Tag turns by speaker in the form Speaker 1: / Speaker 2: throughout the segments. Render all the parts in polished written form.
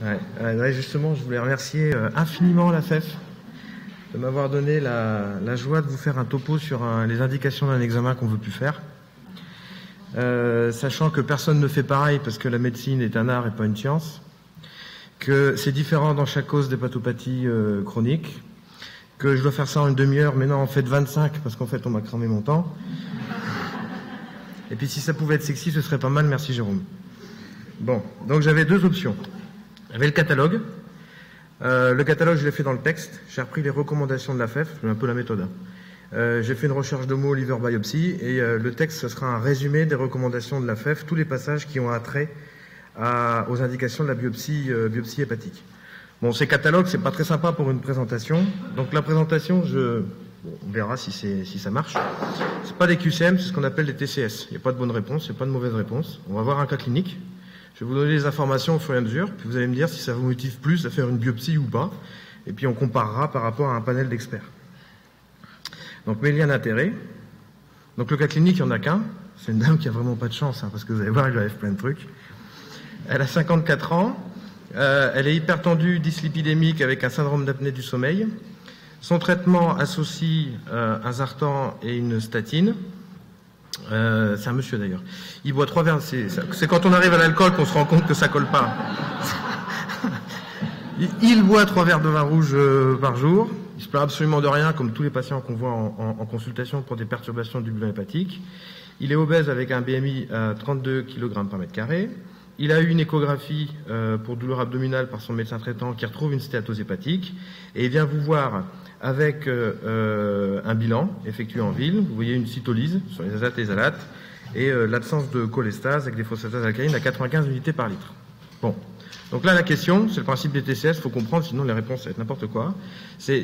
Speaker 1: Ouais, justement, je voulais remercier infiniment la FEF de m'avoir donné la joie de vous faire un topo sur les indications d'un examen qu'on ne veut plus faire. Sachant que personne ne fait pareil parce que la médecine est un art et pas une science, que c'est différent dans chaque cause d'hépatopathie chronique, que je dois faire ça en une demi-heure, mais non, en fait 25 parce qu'en fait on m'a cramé mon temps. Et puis si ça pouvait être sexy, ce serait pas mal, merci Jérôme. Bon, donc j'avais deux options. J'avais le catalogue. Le catalogue, je l'ai fait dans le texte. J'ai repris les recommandations de la FEF, c'est un peu la méthode. J'ai fait une recherche de mots liver biopsy et le texte, ce sera un résumé des recommandations de la FEF, tous les passages qui ont attrait aux indications de la biopsie hépatique. Bon, ces catalogues, c'est pas très sympa pour une présentation. Donc la présentation, on verra si ça marche. C'est pas des QCM, c'est ce qu'on appelle des TCS. Il n'y a pas de bonne réponse, il n'y a pas de mauvaise réponse. On va voir un cas clinique. Je vais vous donner les informations au fur et à mesure, puis vous allez me dire si ça vous motive plus à faire une biopsie ou pas, et puis on comparera par rapport à un panel d'experts. Donc mes liens d'intérêt. Donc le cas clinique, il n'y en a qu'un. C'est une dame qui a vraiment pas de chance, parce que vous allez voir, elle lui arrive plein de trucs. Elle a 54 ans, elle est hypertendue, dyslipidémique avec un syndrome d'apnée du sommeil. Son traitement associe un Zartan et une statine. C'est un monsieur d'ailleurs. Il boit 3 verres. C'est quand on arrive à l'alcool qu'on se rend compte que ça colle pas. Il boit 3 verres de vin rouge par jour. Il se plaint absolument de rien, comme tous les patients qu'on voit en consultation pour des perturbations du bilan hépatique. Il est obèse avec un BMI à 32 kg par mètre carré. Il a eu une échographie pour douleur abdominale par son médecin traitant qui retrouve une stéatose hépatique. Et il vient vous voir avec un bilan effectué en ville. Vous voyez une cytolyse sur les azates et les alates et l'absence de cholestase avec des phosphatases alcalines à 95 unités par litre. Bon. Donc là, la question, c'est le principe des TCS, il faut comprendre, sinon les réponses, ça va être n'importe quoi. C'est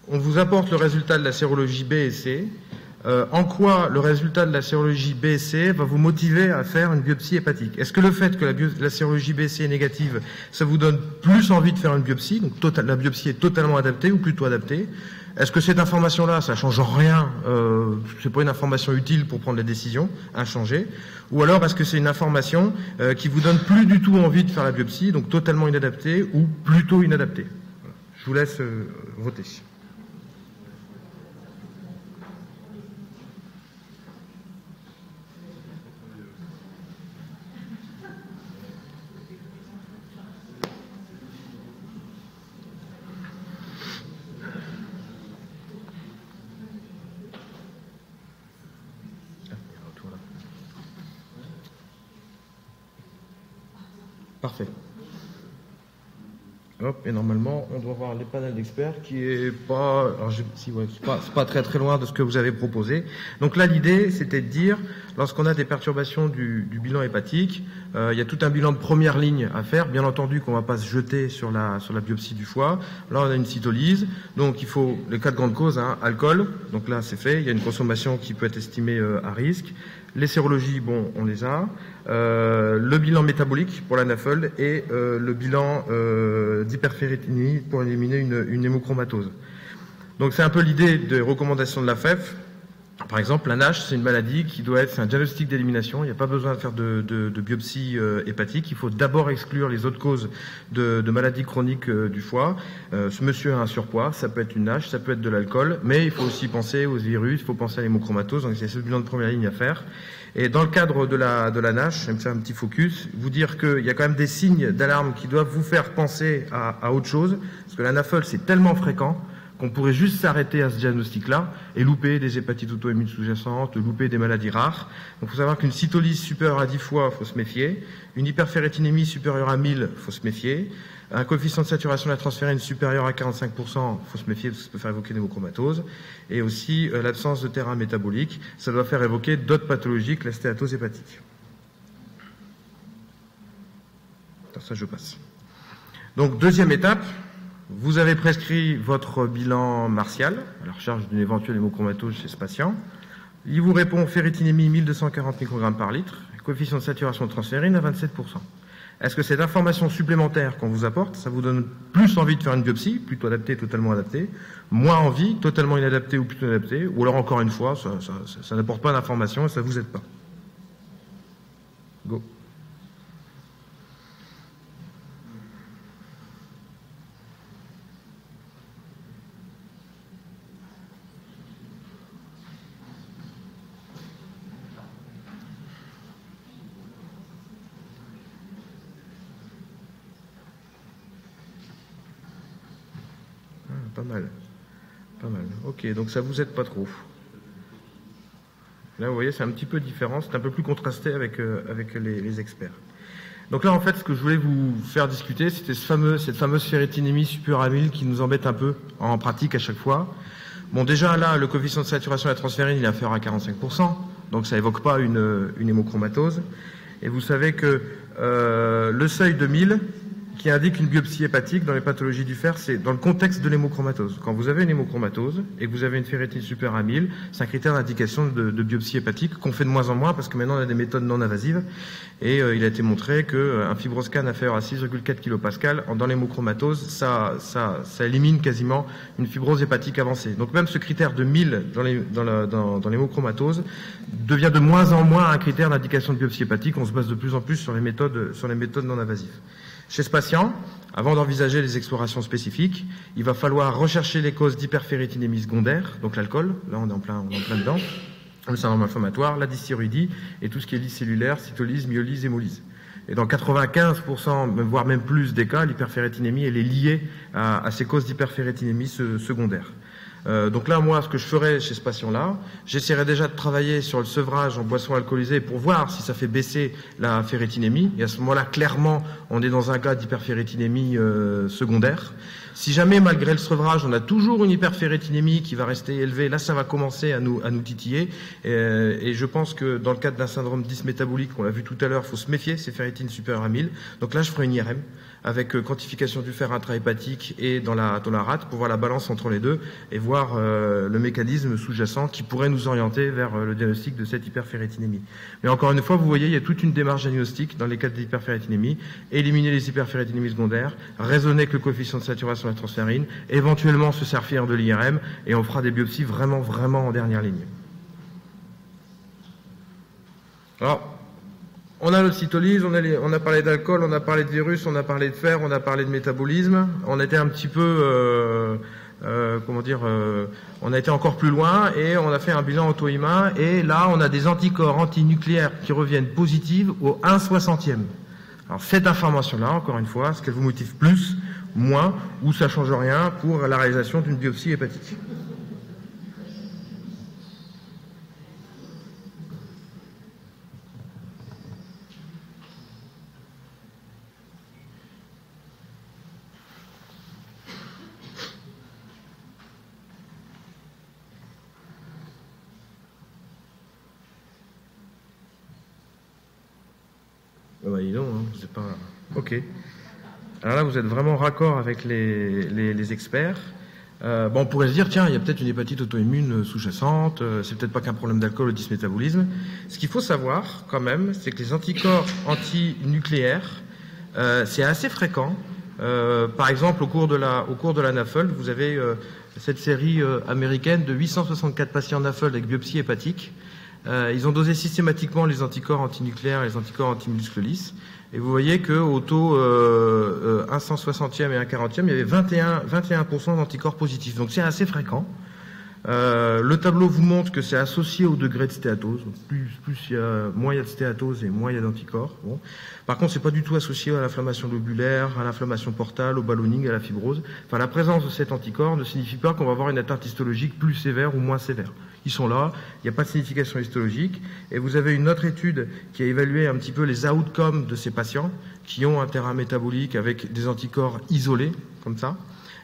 Speaker 1: on vous apporte le résultat de la sérologie B et C, en quoi le résultat de la sérologie B et C va vous motiver à faire une biopsie hépatique? Est-ce que le fait que la sérologie B et C est négative, ça vous donne plus envie de faire une biopsie, donc la biopsie est totalement adaptée ou plutôt adaptée? Est-ce que cette information-là, ça change rien, c'est pas une information utile pour prendre la décision inchangée? Ou alors est-ce que c'est une information qui vous donne plus du tout envie de faire la biopsie, donc totalement inadaptée ou plutôt inadaptée? Voilà. Je vous laisse voter. Parfait. Hop, et normalement, on doit voir les panels d'experts qui est pas, alors c'est pas très très loin de ce que vous avez proposé. Donc là, l'idée, c'était de dire, lorsqu'on a des perturbations du bilan hépatique, il y a tout un bilan de première ligne à faire. Bien entendu qu'on va pas se jeter sur la biopsie du foie. Là, on a une cytolyse. Donc, il faut les 4 grandes causes, alcool. Donc là, c'est fait. Il y a une consommation qui peut être estimée à risque. Les sérologies, bon, on les a. Le bilan métabolique pour la NAFLD et le bilan d'hyperféritinémie pour éliminer une hémochromatose. Donc c'est un peu l'idée des recommandations de la FEF. Par exemple, la NASH, c'est une maladie qui doit être, c'est un diagnostic d'élimination. Il n'y a pas besoin de faire de biopsie hépatique. Il faut d'abord exclure les autres causes de maladies chroniques du foie. Ce monsieur a un surpoids, ça peut être une NASH, ça peut être de l'alcool, mais il faut aussi penser aux virus, il faut penser à l'hémochromatose. Donc c'est ce bilan de première ligne à faire. Et dans le cadre de la NASH, je vais me faire un petit focus, vous dire qu'il y a quand même des signes d'alarme qui doivent vous faire penser à autre chose, parce que la NAFLD, c'est tellement fréquent qu'on pourrait juste s'arrêter à ce diagnostic-là et louper des hépatites auto-immunes sous-jacentes, louper des maladies rares. Donc il faut savoir qu'une cytolyse supérieure à 10 fois, il faut se méfier. Une hyperféritinémie supérieure à 1000, il faut se méfier. Un coefficient de saturation de la transférine supérieur à 45%, il faut se méfier parce que ça peut faire évoquer l'hémochromatose. Et aussi l'absence de terrain métabolique, ça doit faire évoquer d'autres pathologies que la stéatose hépatique. Ça, je passe. Donc deuxième étape, vous avez prescrit votre bilan martial à la recherche d'une éventuelle hémochromatose chez ce patient. Il vous répond ferritinémie 1240 microgrammes par litre, coefficient de saturation de transférine à 27%. Est-ce que cette information supplémentaire qu'on vous apporte, ça vous donne plus envie de faire une biopsie, plutôt adaptée, totalement adaptée, moins envie, totalement inadaptée ou plutôt adaptée, ou alors encore une fois, ça n'apporte pas d'information et ça ne vous aide pas? Go. pas mal. Pas mal. Ok, donc ça vous aide pas trop. Là, vous voyez, c'est un petit peu différent, c'est un peu plus contrasté avec les experts. Donc là, en fait, ce que je voulais vous faire discuter, c'était cette fameuse ferritinémie superamyle qui nous embête un peu en pratique à chaque fois. Bon, déjà là, le coefficient de saturation de la transférine, il est inférieur à 45%, donc ça évoque pas une hémochromatose. Et vous savez que le seuil de 1000, qui indique une biopsie hépatique dans les pathologies du fer, c'est dans le contexte de l'hémochromatose. Quand vous avez une hémochromatose et que vous avez une ferritine superamyle, c'est un critère d'indication de biopsie hépatique qu'on fait de moins en moins parce que maintenant on a des méthodes non invasives et il a été montré qu'un fibroscan inférieur à 6,4 kPa dans l'hémochromatose, ça élimine quasiment une fibrose hépatique avancée. Donc même ce critère de 1000 dans l'hémochromatose devient de moins en moins un critère d'indication de biopsie hépatique. On se base de plus en plus sur les méthodes non invasives. Chez ce patient, avant d'envisager les explorations spécifiques, il va falloir rechercher les causes d'hyperferritinémie secondaire, donc l'alcool, là on est en plein dedans, le syndrome inflammatoire, la dysthyroïdie et tout ce qui est lyse cellulaire, cytolyse, myolyse, hémolyse. Et dans 95%, voire même plus des cas, l'hyperferritinémie elle est liée à ces causes d'hyperferritinémie secondaire. Donc là, moi, ce que je ferais chez ce patient-là, j'essaierais déjà de travailler sur le sevrage en boissons alcoolisées pour voir si ça fait baisser la ferritinémie. Et à ce moment-là, clairement, on est dans un cas d'hyperferritinémie secondaire. Si jamais, malgré le sevrage, on a toujours une hyperferritinémie qui va rester élevée, là, ça va commencer à nous titiller. Et je pense que dans le cadre d'un syndrome dysmétabolique, on l'a vu tout à l'heure, il faut se méfier, c'est ferritine superamyle. Donc là, je ferai une IRM avec quantification du fer intrahépatique et dans la rate pour voir la balance entre les deux et voir le mécanisme sous-jacent qui pourrait nous orienter vers le diagnostic de cette hyperferritinémie. Mais encore une fois, vous voyez, il y a toute une démarche diagnostique dans les cas d'hyperferritinémie, éliminer les hyperferritinémies secondaires, raisonner avec le coefficient de saturation de la transférine, éventuellement se servir de l'IRM et on fera des biopsies vraiment en dernière ligne. Alors, on a l'ocytolyse, on a parlé d'alcool, on a parlé de virus, on a parlé de fer, on a parlé de métabolisme. On était un petit peu, on a été encore plus loin et on a fait un bilan auto-immun. Et là, on a des anticorps antinucléaires qui reviennent positifs au 1/60e. Alors cette information-là, encore une fois, est-ce qu'elle vous motive plus, moins, ou ça change rien pour la réalisation d'une biopsie hépatique? Bah, dis donc, hein, c'est pas... Ok. Alors là, vous êtes vraiment raccord avec les experts. On pourrait se dire, tiens, il y a peut-être une hépatite auto-immune sous-jacente, c'est peut-être pas qu'un problème d'alcool ou de dysmétabolisme. Ce qu'il faut savoir, quand même, c'est que les anticorps antinucléaires, c'est assez fréquent. Par exemple, au cours de la NAFLD, vous avez cette série américaine de 864 patients NAFLD avec biopsie hépatique. Ils ont dosé systématiquement les anticorps antinucléaires et les anticorps antimuscles lisses. Et vous voyez qu'au taux 1/160e et 1/40e, il y avait 21% d'anticorps positifs. Donc c'est assez fréquent. Le tableau vous montre que c'est associé au degré de stéatose. Moins il y a de stéatose et moins il y a d'anticorps. Bon. Par contre, c'est pas du tout associé à l'inflammation lobulaire, à l'inflammation portale, au ballonning, à la fibrose. Enfin, la présence de cet anticorps ne signifie pas qu'on va avoir une atteinte histologique plus sévère ou moins sévère. Ils sont là, il n'y a pas de signification histologique. Et vous avez une autre étude qui a évalué un petit peu les outcomes de ces patients qui ont un terrain métabolique avec des anticorps isolés, comme ça.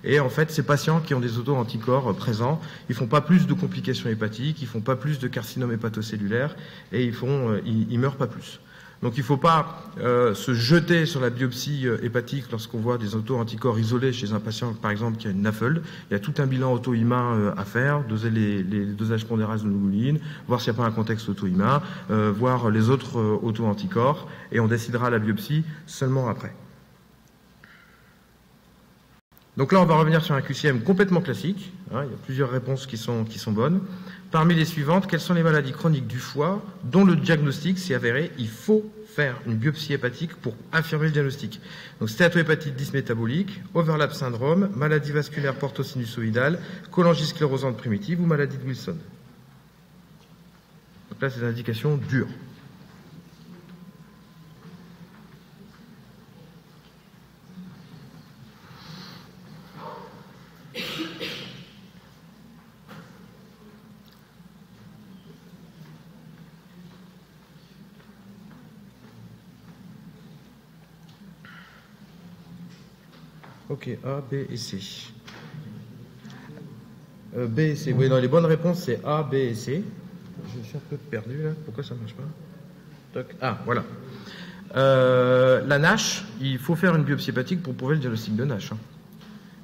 Speaker 1: Et en fait, ces patients qui ont des auto-anticorps présents, ils font pas plus de complications hépatiques, ils font pas plus de carcinome hépatocellulaire et ils meurent pas plus. Donc il ne faut pas se jeter sur la biopsie hépatique lorsqu'on voit des auto-anticorps isolés chez un patient, par exemple, qui a une NAFLD. Il y a tout un bilan auto-immun à faire, doser les dosages pondérales de globuline, voir s'il n'y a pas un contexte auto-immun, voir les autres auto-anticorps, et on décidera la biopsie seulement après. Donc là, on va revenir sur un QCM complètement classique. Il y a plusieurs réponses qui sont bonnes. Parmi les suivantes, quelles sont les maladies chroniques du foie dont le diagnostic s'est avéré? Il faut faire une biopsie hépatique pour affirmer le diagnostic. Donc stéatohépatite dysmétabolique, overlap syndrome, maladie vasculaire portosinusoïdale, cholangisclérosante primitive ou maladie de Wilson. Donc là, c'est des indications dures. Ok, A, B et C. B et C. Oui, dans les bonnes réponses, c'est A, B et C. Je suis un peu perdu là. Pourquoi ça ne marche pas? Toc. Ah, voilà. La NASH, il faut faire une biopsie hépatique pour prouver le diagnostic de NASH.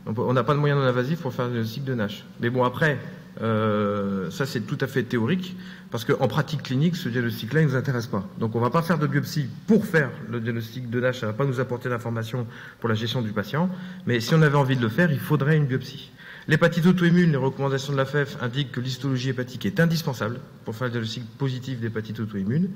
Speaker 1: On n'a pas de moyen non invasif pour faire le diagnostic de NASH. Mais bon, après, ça c'est tout à fait théorique, parce qu'en pratique clinique, ce diagnostic-là, il ne nous intéresse pas. Donc on ne va pas faire de biopsie pour faire le diagnostic de NASH, ça ne va pas nous apporter d'informations pour la gestion du patient, mais si on avait envie de le faire, il faudrait une biopsie. L'hépatite auto-immune, les recommandations de la FEF indiquent que l'histologie hépatique est indispensable pour faire le diagnostic positif d'hépatite auto-immune.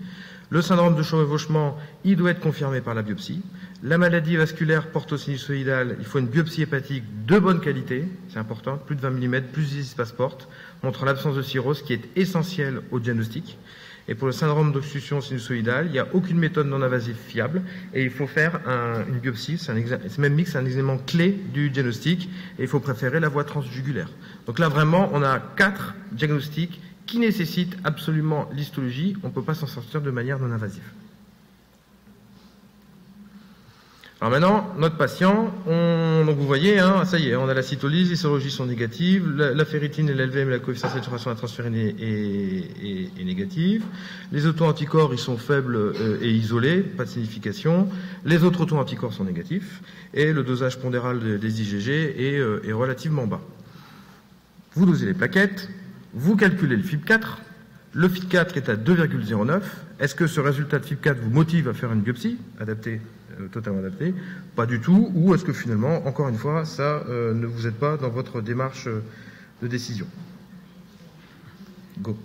Speaker 1: Le syndrome de chevauchement, il doit être confirmé par la biopsie. La maladie vasculaire porto-sinusoïdale, il faut une biopsie hépatique de bonne qualité, c'est important, plus de 20 mm, plus 10 espaces portes, montrant l'absence de cirrhose qui est essentielle au diagnostic. Et pour le syndrome d'obstruction sinusoïdale, il n'y a aucune méthode non invasive fiable et il faut faire une biopsie, c'est même mix, c'est un élément clé du diagnostic et il faut préférer la voie transjugulaire. Donc là vraiment, on a 4 diagnostics qui nécessitent absolument l'histologie, on ne peut pas s'en sortir de manière non invasive. Alors maintenant, notre patient, donc vous voyez, hein, ça y est, on a la cytolyse, les sérologies sont négatives, la ferritine et l'LVM, la coefficient de saturation à transférine est négative, les auto-anticorps, ils sont faibles et isolés, pas de signification, les autres auto-anticorps sont négatifs, et le dosage pondéral des IgG est relativement bas. Vous dosez les plaquettes, vous calculez le FIB4, le FIB4 est à 2,09, est-ce que ce résultat de FIB4 vous motive à faire une biopsie adaptée, totalement adapté, pas du tout, ou est-ce que finalement, encore une fois, ça ne vous aide pas dans votre démarche de décision? Go.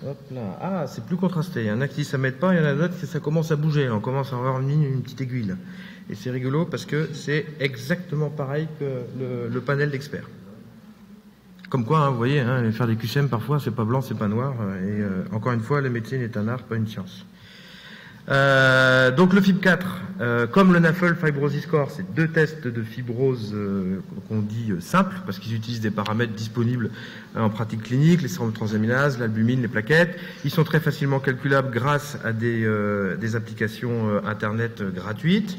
Speaker 1: Hop là. Ah, c'est plus contrasté. Il y en a qui ça m'aide pas, il y en a d'autres qui ça commence à bouger. On commence à avoir une petite aiguille. Et c'est rigolo parce que c'est exactement pareil que le panel d'experts. Comme quoi, hein, vous voyez, hein, faire des QCM parfois, c'est pas blanc, c'est pas noir. Et encore une fois, la médecine est un art, pas une science. Donc le FIB4, comme le NAFLD Fibrosis Score, c'est 2 tests de fibrose qu'on dit simples, parce qu'ils utilisent des paramètres disponibles en pratique clinique, les sérums transaminases, l'albumine, les plaquettes. Ils sont très facilement calculables grâce à des applications Internet gratuites.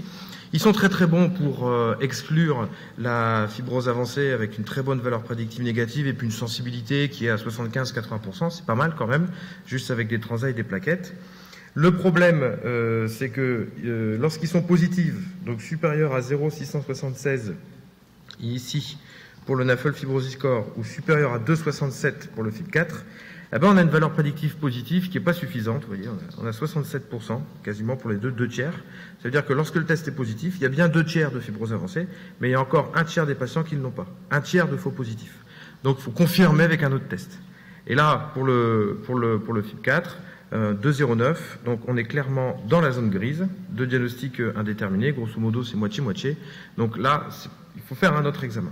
Speaker 1: Ils sont très très bons pour exclure la fibrose avancée avec une très bonne valeur prédictive négative et puis une sensibilité qui est à 75-80%, c'est pas mal quand même, juste avec des transats et des plaquettes. Le problème, c'est que lorsqu'ils sont positifs, donc supérieurs à 0,676 ici pour le NAFLD Fibrosis Score ou supérieur à 2,67 pour le FIB4, eh ben on a une valeur prédictive positive qui n'est pas suffisante. Vous voyez, on a 67%, quasiment pour les deux tiers. Ça veut dire que lorsque le test est positif, il y a bien 2 tiers de fibrose avancée, mais il y a encore 1 tiers des patients qui ne l'ont pas. 1 tiers de faux positifs. Donc il faut confirmer avec un autre test. Et là, pour le FIB4, 2,09, donc on est clairement dans la zone grise, de diagnostic indéterminé, grosso modo c'est moitié-moitié, donc là il faut faire un autre examen.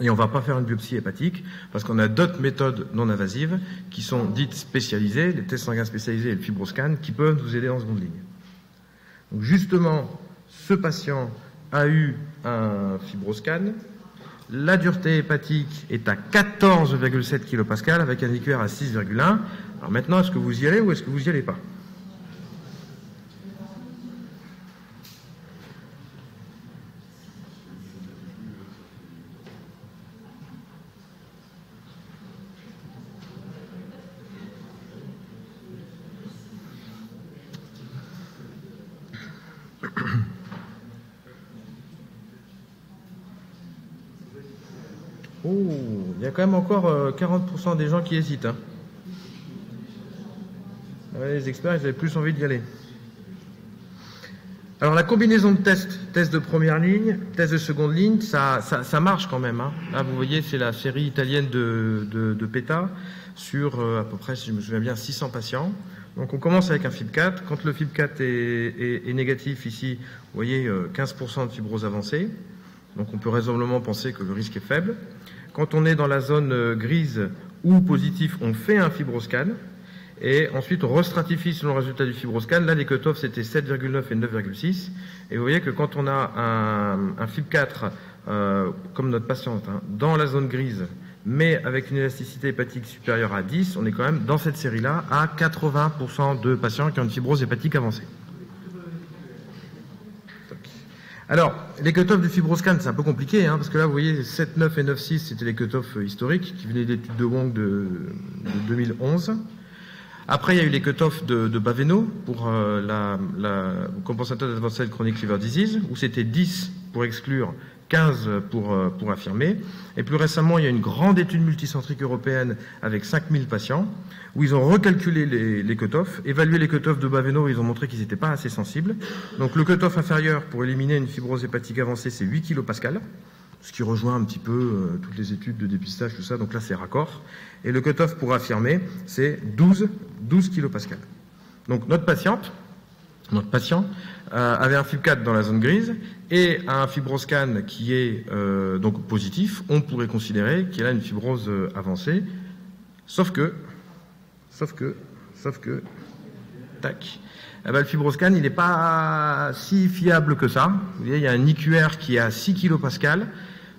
Speaker 1: Et on ne va pas faire une biopsie hépatique, parce qu'on a d'autres méthodes non invasives qui sont dites spécialisées, les tests sanguins spécialisés et le fibroscan, qui peuvent nous aider en seconde ligne. Donc justement, ce patient a eu un fibroscan, la dureté hépatique est à 14,7 kPa avec un IQR à 6,1. Alors maintenant, est-ce que vous y allez ou est-ce que vous n'y allez pas? Oh, il y a quand même encore 40% des gens qui hésitent. Hein. Ouais, les experts, ils avaient plus envie d'y aller. Alors la combinaison de tests de première ligne, tests de seconde ligne, ça marche quand même. Hein. Là, vous voyez, c'est la série italienne de PETA sur à peu près, si je me souviens bien, 600 patients. Donc on commence avec un FIB4. Quand le FIB4 est négatif ici, vous voyez 15% de fibrose avancée. Donc on peut raisonnablement penser que le risque est faible. Quand on est dans la zone grise ou positif, on fait un fibroscan. Et ensuite, on restratifie selon le résultat du fibroscan. Là, les cutoffs, c'était 7,9 et 9,6. Et vous voyez que quand on a un FIB4, comme notre patiente, hein, dans la zone grise, mais avec une élasticité hépatique supérieure à 10, on est quand même dans cette série-là à 80% de patients qui ont une fibrose hépatique avancée. Alors, les cutoffs du fibroscan, c'est un peu compliqué, hein, parce que là, vous voyez, 7, 9 et 9, 6, c'était les cutoffs historiques qui venaient d'études de Wong de 2011. Après, il y a eu les cutoffs de Baveno pour la compensateur d'advanced chronic liver disease, où c'était 10 pour exclure, 15 pour affirmer. Et plus récemment, il y a une grande étude multicentrique européenne avec 5000 patients, où ils ont recalculé les cutoffs, évalué les cutoffs de Baveno, et ils ont montré qu'ils n'étaient pas assez sensibles. Donc le cutoff inférieur pour éliminer une fibrose hépatique avancée, c'est 8 kPa, ce qui rejoint un petit peu toutes les études de dépistage, tout ça, donc là c'est raccord. Et le cutoff pour affirmer, c'est 12 kPa. Donc notre patient avait un FIB4 dans la zone grise et un fibroscan qui est donc positif, on pourrait considérer qu'il a une fibrose avancée, sauf que, tac, eh ben, le fibroscan, il n'est pas si fiable que ça. Vous voyez, il y a un IQR qui est à 6 kPa.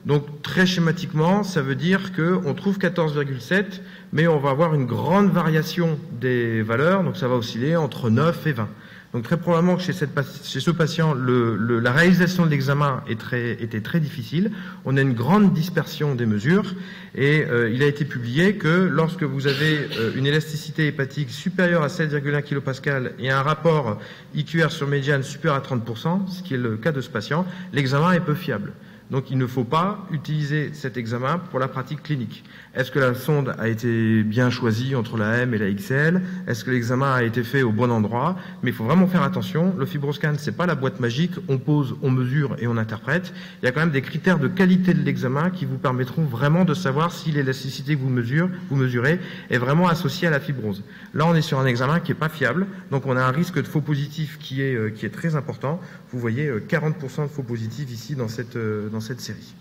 Speaker 1: Donc, très schématiquement, ça veut dire qu'on trouve 14,7, mais on va avoir une grande variation des valeurs, donc ça va osciller entre 9 et 20. Donc, très probablement que chez ce patient, la réalisation de l'examen était très difficile. On a une grande dispersion des mesures et il a été publié que lorsque vous avez une élasticité hépatique supérieure à 7,1 kPa et un rapport IQR sur médiane supérieur à 30%, ce qui est le cas de ce patient, l'examen est peu fiable. Donc il ne faut pas utiliser cet examen pour la pratique clinique. Est-ce que la sonde a été bien choisie entre la M et la XL? Est-ce que l'examen a été fait au bon endroit? Mais il faut vraiment faire attention. Le fibroscan, c'est pas la boîte magique. On pose, on mesure et on interprète. Il y a quand même des critères de qualité de l'examen qui vous permettront vraiment de savoir si l'élasticité que vous mesurez est vraiment associée à la fibrose. Là, on est sur un examen qui est pas fiable. Donc on a un risque de faux positif qui est très important. Vous voyez 40% de faux positifs ici dans cette série.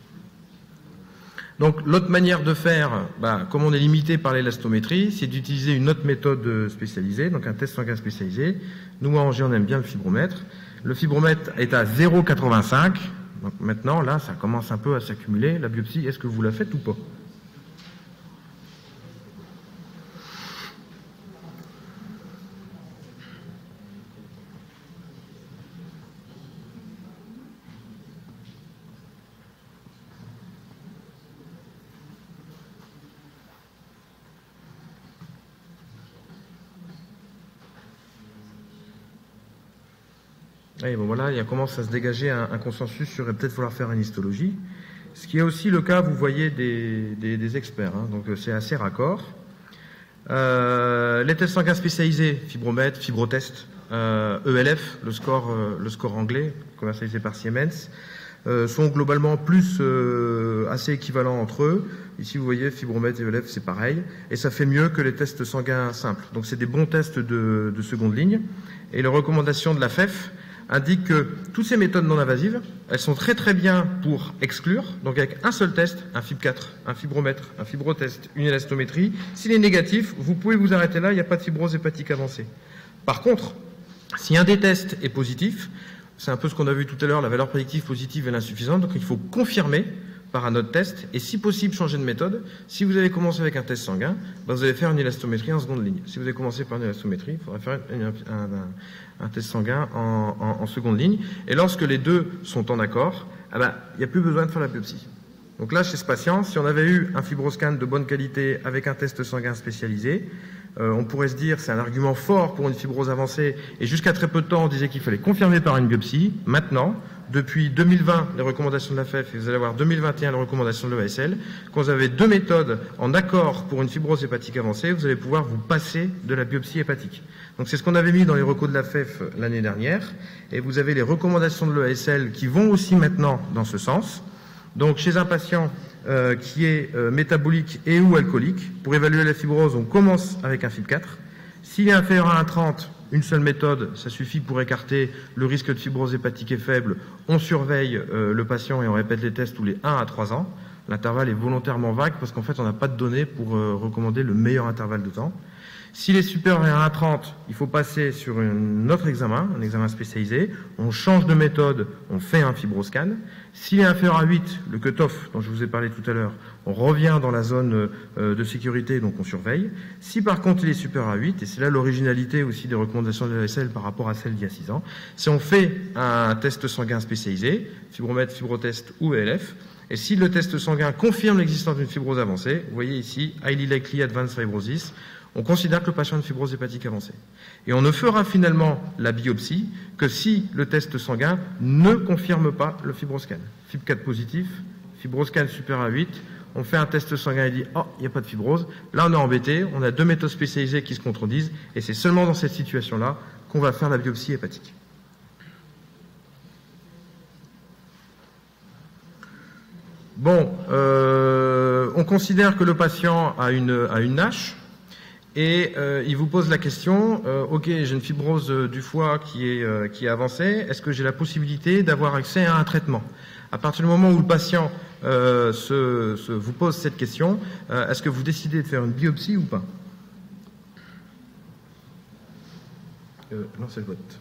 Speaker 1: Donc l'autre manière de faire, comme on est limité par l'élastométrie, c'est d'utiliser une autre méthode spécialisée, donc un test sanguin spécialisé. Nous, à Angers, on aime bien le fibromètre. Le fibromètre est à 0,85. Donc maintenant, là, ça commence un peu à s'accumuler. La biopsie, est-ce que vous la faites ou pas? Et bon, voilà, il commence à se dégager un consensus sur peut-être falloir faire une histologie. Ce qui est aussi le cas, vous voyez, des experts. Hein, donc c'est assez raccord. Les tests sanguins spécialisés, fibromètre, fibrotest, ELF, le score anglais, commercialisé par Siemens, sont globalement plus assez équivalents entre eux. Ici, vous voyez, fibromètre et ELF, c'est pareil. Et ça fait mieux que les tests sanguins simples. Donc c'est des bons tests de seconde ligne. Et les recommandations de la FEF indique que toutes ces méthodes non invasives, elles sont très très bien pour exclure, donc avec un seul test, un FIB4, un fibromètre, un fibrotest, une élastométrie. S'il est négatif, vous pouvez vous arrêter là, il n'y a pas de fibrose hépatique avancée. Par contre, si un des tests est positif, c'est un peu ce qu'on a vu tout à l'heure, la valeur prédictive positive est insuffisante, donc il faut confirmer par un autre test, et si possible changer de méthode. Si vous avez commencé avec un test sanguin, vous allez faire une élastométrie en seconde ligne. Si vous avez commencé par une élastométrie, il faudra faire un test sanguin en seconde ligne. Et lorsque les deux sont en accord, il n'y a plus besoin de faire la biopsie. Donc là, chez ce patient, si on avait eu un fibroscan de bonne qualité avec un test sanguin spécialisé, on pourrait se dire c'est un argument fort pour une fibrose avancée, et jusqu'à très peu de temps, on disait qu'il fallait confirmer par une biopsie. Maintenant, depuis 2020, les recommandations de la FEF, et vous allez voir 2021, les recommandations de l'EASL, quand vous avez deux méthodes en accord pour une fibrose hépatique avancée, vous allez pouvoir vous passer de la biopsie hépatique. Donc c'est ce qu'on avait mis dans les recos de la FEF l'année dernière, et vous avez les recommandations de l'EASL qui vont aussi maintenant dans ce sens. Donc chez un patient qui est métabolique et ou alcoolique, pour évaluer la fibrose, on commence avec un FIB4. S'il est inférieur à 1,30, une seule méthode, ça suffit pour écarter le risque de fibrose hépatique est faible. On surveille le patient et on répète les tests tous les 1 à 3 ans. L'intervalle est volontairement vague parce qu'en fait, on n'a pas de données pour recommander le meilleur intervalle de temps. S'il est supérieur à 1,30, il faut passer sur un autre examen, un examen spécialisé. On change de méthode, on fait un fibroscan. S'il est inférieur à 8, le cutoff dont je vous ai parlé tout à l'heure, on revient dans la zone de sécurité, donc on surveille. Si par contre il est supérieur à 8, et c'est là l'originalité aussi des recommandations de l'ESL par rapport à celles d'il y a 6 ans, si on fait un test sanguin spécialisé, fibromètre, fibrotest ou ELF, et si le test sanguin confirme l'existence d'une fibrose avancée, vous voyez ici, highly likely advanced fibrosis, on considère que le patient a une fibrose hépatique avancée. Et on ne fera finalement la biopsie que si le test sanguin ne confirme pas le fibroscan. FIB4 positif, fibroscan supérieur à 8, on fait un test sanguin et dit « Oh, il n'y a pas de fibrose ». Là, on est embêté, on a 2 méthodes spécialisées qui se contredisent, et c'est seulement dans cette situation-là qu'on va faire la biopsie hépatique. Bon, on considère que le patient a une NASH, et il vous pose la question, ok, j'ai une fibrose du foie qui est avancée, est-ce que j'ai la possibilité d'avoir accès à un traitement? À partir du moment où le patient vous pose cette question, est-ce que vous décidez de faire une biopsie ou pas? Lancez le vote.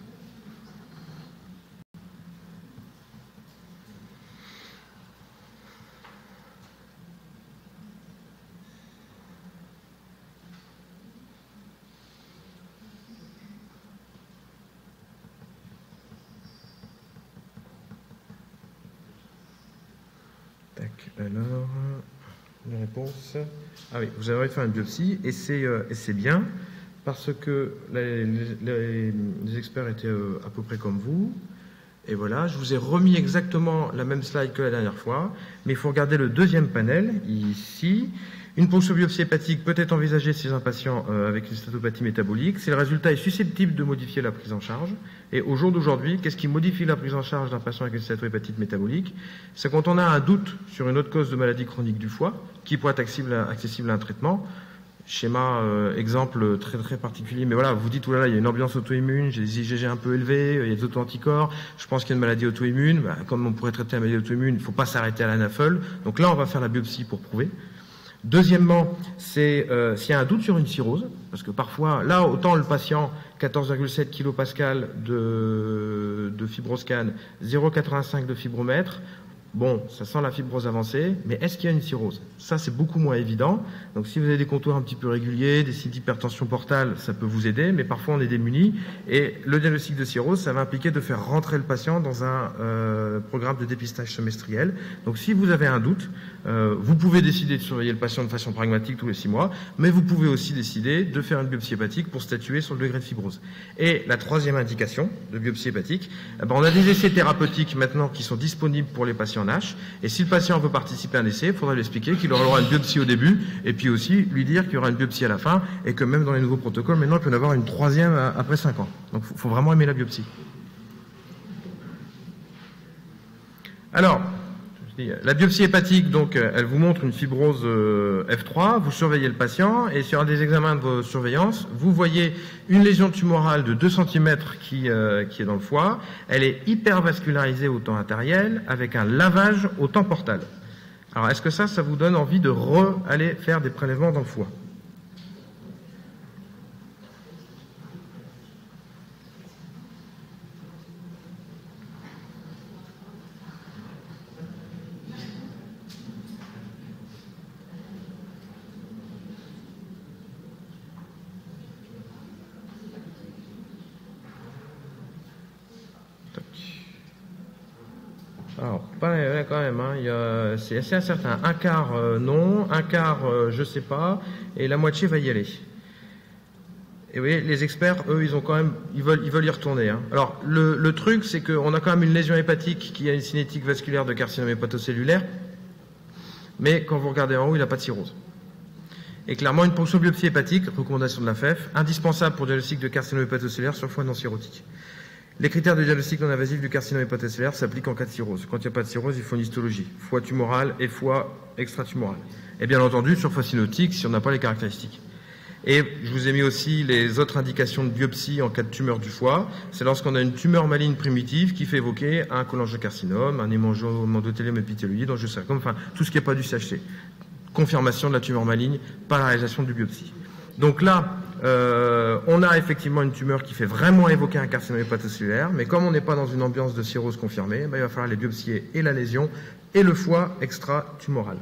Speaker 1: Alors, la réponse. Ah oui, vous avez fait une biopsie et c'est bien parce que les experts étaient à peu près comme vous. Et voilà, je vous ai remis exactement la même slide que la dernière fois, mais il faut regarder le deuxième panel ici. Une ponction biopsie hépatique peut être envisagée chez un patient avec une stéatopathie métabolique si le résultat est susceptible de modifier la prise en charge. Et au jour d'aujourd'hui, qu'est-ce qui modifie la prise en charge d'un patient avec une stéatohépatite métabolique? C'est quand on a un doute sur une autre cause de maladie chronique du foie qui pourrait être accessible à un traitement. Schéma, exemple très très particulier, mais voilà, vous dites, oulala, il y a une ambiance auto-immune, j'ai des IgG un peu élevés, il y a des auto-anticorps, je pense qu'il y a une maladie auto-immune, bah, comme on pourrait traiter la maladie auto-immune, il ne faut pas s'arrêter à la NAFLD, donc là on va faire la biopsie pour prouver. Deuxièmement, c'est s'il y a un doute sur une cirrhose, parce que parfois, là, autant le patient, 14,7 kPa de fibroscan, 0,85 de fibromètre, bon, ça sent la fibrose avancée, mais est-ce qu'il y a une cirrhose? Ça, c'est beaucoup moins évident. Donc, si vous avez des contours un petit peu réguliers, des signes d'hypertension portale, ça peut vous aider, mais parfois on est démunis. Et le diagnostic de cirrhose, ça va impliquer de faire rentrer le patient dans un programme de dépistage semestriel. Donc, si vous avez un doute, vous pouvez décider de surveiller le patient de façon pragmatique tous les 6 mois, mais vous pouvez aussi décider de faire une biopsie hépatique pour statuer sur le degré de fibrose. Et la troisième indication de biopsie hépatique, on a des essais thérapeutiques maintenant qui sont disponibles pour les patients NASH, et si le patient veut participer à un essai, il faudra lui expliquer qu'il aura une biopsie au début, et puis aussi lui dire qu'il y aura une biopsie à la fin, et que même dans les nouveaux protocoles, maintenant, il peut y en avoir une troisième après 5 ans. Donc, il faut vraiment aimer la biopsie. Alors, la biopsie hépatique, donc, elle vous montre une fibrose F3, vous surveillez le patient, et sur un des examens de vos surveillances, vous voyez une lésion tumorale de 2 cm qui est dans le foie. Elle est hypervascularisée au temps artériel, avec un lavage au temps portal. Alors, est-ce que ça vous donne envie de aller faire des prélèvements dans le foie? Alors, pas quand même, hein, c'est assez incertain. Un quart non, un quart je sais pas, et la moitié va y aller. Et vous voyez, les experts, eux, ils veulent y retourner. Hein. Alors, le truc, c'est qu'on a quand même une lésion hépatique qui a une cinétique vasculaire de carcinome hépatocellulaire, mais quand vous regardez en haut, il n'a pas de cirrhose. Et clairement, une ponction biopsie hépatique, recommandation de la FEF, indispensable pour diagnostic de carcinome hépatocellulaire sur foie non cirrhotique. Les critères de diagnostic non invasif du carcinome hépatocellulaire s'appliquent en cas de cirrhose. Quand il n'y a pas de cirrhose, il faut une histologie, foie tumoral et foie extratumoral. Et bien entendu, sur foie cynotique, si on n'a pas les caractéristiques. Et je vous ai mis aussi les autres indications de biopsie en cas de tumeur du foie. C'est lorsqu'on a une tumeur maligne primitive qui fait évoquer un cholangiocarcinome, un hémangiomendothélium épithéloïde, angiosarcome, enfin tout ce qui n'est pas du CHC. Confirmation de la tumeur maligne par la réalisation du biopsie. Donc là, on a effectivement une tumeur qui fait vraiment évoquer un carcinome hépatocellulaire, mais comme on n'est pas dans une ambiance de cirrhose confirmée, il va falloir les biopsier et la lésion et le foie extra-tumoral.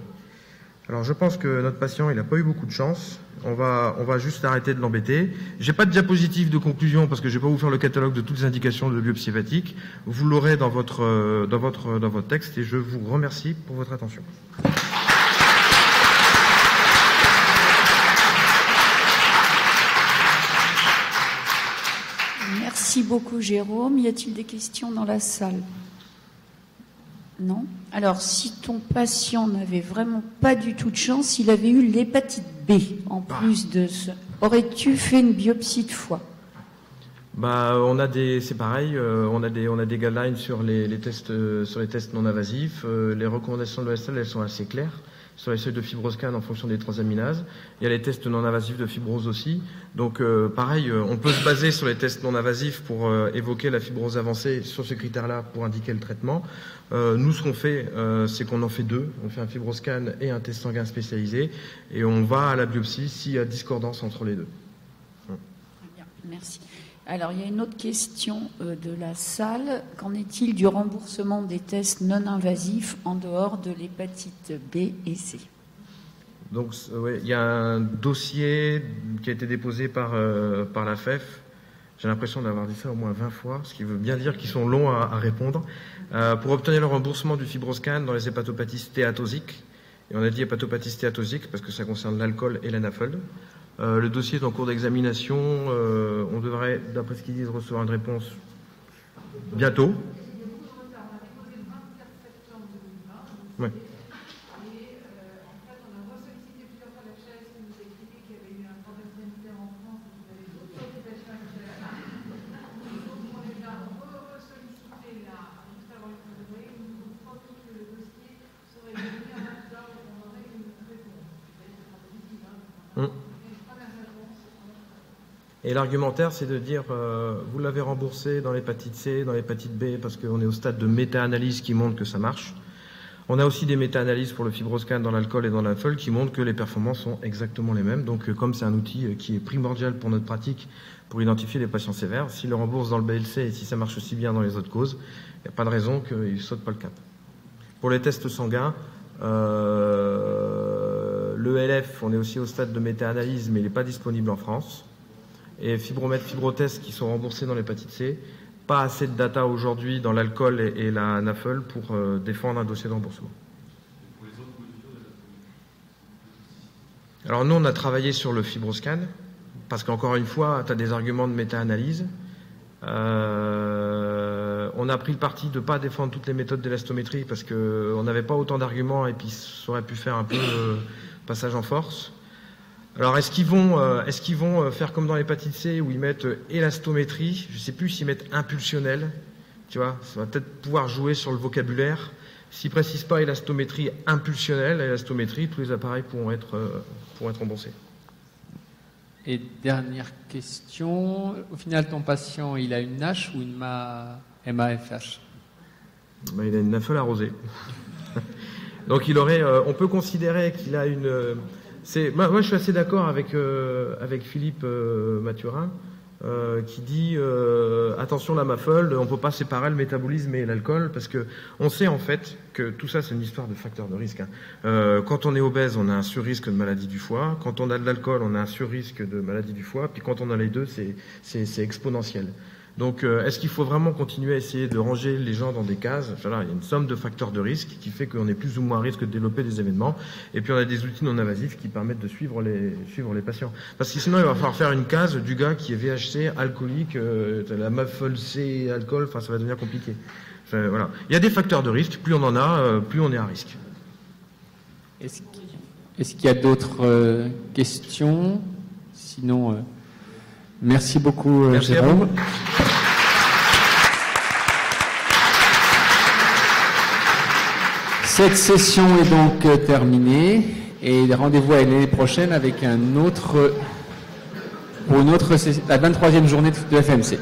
Speaker 1: Alors je pense que notre patient, il n'a pas eu beaucoup de chance. On va juste arrêter de l'embêter. J'ai pas de diapositive de conclusion parce que je vais pas vous faire le catalogue de toutes les indications de biopsie hépatique. Vous l'aurez dans votre texte et je vous remercie pour votre attention.
Speaker 2: Merci beaucoup, Jérôme. Y a-t-il des questions dans la salle? Non? Alors, si ton patient n'avait vraiment pas du tout de chance, il avait eu l'hépatite B en plus de ce. Aurais-tu fait une biopsie de foie?
Speaker 1: C'est pareil, on a des guidelines sur les tests non invasifs. Les recommandations de l'OSL, elles sont assez claires sur les seuils de fibroscan en fonction des transaminases. Il y a les tests non invasifs de fibrose aussi. Donc pareil, on peut se baser sur les tests non invasifs pour évoquer la fibrose avancée sur ce critère-là pour indiquer le traitement. Nous, ce qu'on fait, c'est qu'on en fait deux. On fait un fibroscan et un test sanguin spécialisé et on va à la biopsie s'il y a discordance entre les deux.
Speaker 2: Bien, merci. Alors, il y a une autre question de la salle. Qu'en est-il du remboursement des tests non invasifs en dehors de l'hépatite B et C?
Speaker 1: Donc, il y a un dossier qui a été déposé par la FEF. J'ai l'impression d'avoir dit ça au moins 20 fois, ce qui veut bien dire qu'ils sont longs à répondre. Pour obtenir le remboursement du fibroscan dans les hépatopathies stéatosiques, et on a dit hépatopathies stéatosiques parce que ça concerne l'alcool et la NAFLD. Le dossier est en cours d'examination. On devrait, d'après ce qu'ils disent, recevoir une réponse bientôt. Ouais. Et l'argumentaire, c'est de dire, vous l'avez remboursé dans l'hépatite C, dans l'hépatite B, parce qu'on est au stade de méta-analyse qui montre que ça marche. On a aussi des méta-analyses pour le fibroscan dans l'alcool et dans la FEL qui montrent que les performances sont exactement les mêmes. Donc, comme c'est un outil qui est primordial pour notre pratique pour identifier les patients sévères, s'il le rembourse dans le BLC et si ça marche aussi bien dans les autres causes, il n'y a pas de raison qu'il ne saute pas le cap. Pour les tests sanguins, le LF, on est aussi au stade de méta-analyse, mais il n'est pas disponible en France. Et fibromètre, fibrotest qui sont remboursés dans l'hépatite C. Pas assez de data aujourd'hui dans l'alcool et la NAFL pour défendre un dossier de remboursement. Alors nous, on a travaillé sur le fibroscan, parce qu'encore une fois, tu as des arguments de méta-analyse. On a pris le parti de ne pas défendre toutes les méthodes d'élastométrie, parce qu'on n'avait pas autant d'arguments, et puis ça aurait pu faire un peu passage en force. Alors, est-ce qu'ils vont faire comme dans l'hépatite C où ils mettent élastométrie? Je ne sais plus s'ils mettent impulsionnel. Tu vois, ça va peut-être pouvoir jouer sur le vocabulaire. S'ils ne précisent pas élastométrie impulsionnelle, élastométrie, tous les appareils pourront être remboursés.
Speaker 3: Et dernière question. Au final, ton patient, il a une NASH ou une MAFH?
Speaker 1: Il a une NAFL arrosée. Donc, on peut considérer qu'il a une... Moi, je suis assez d'accord avec Philippe Mathurin qui dit attention la MAFL, on ne peut pas séparer le métabolisme et l'alcool parce que on sait en fait que tout ça c'est une histoire de facteurs de risque. Quand on est obèse, on a un surrisque de maladie du foie. Quand on a de l'alcool, on a un surrisque de maladie du foie. Puis quand on a les deux, c'est exponentiel. Donc, est-ce qu'il faut vraiment continuer à essayer de ranger les gens dans des cases? Il y a une somme de facteurs de risque qui fait qu'on est plus ou moins à risque de développer des événements. Et puis, on a des outils non invasifs qui permettent de suivre les patients. Parce que sinon, il va falloir faire une case du gars qui est VHC, alcoolique, la MAFL C, alcool, ça va devenir compliqué. Voilà. Il y a des facteurs de risque. Plus on en a, plus on est à risque.
Speaker 3: Est-ce qu'il y a d'autres questions? Sinon, merci beaucoup,
Speaker 1: merci
Speaker 3: Jérôme. Cette session est donc terminée et rendez-vous à l'année prochaine avec un autre pour la 23e journée de FMC.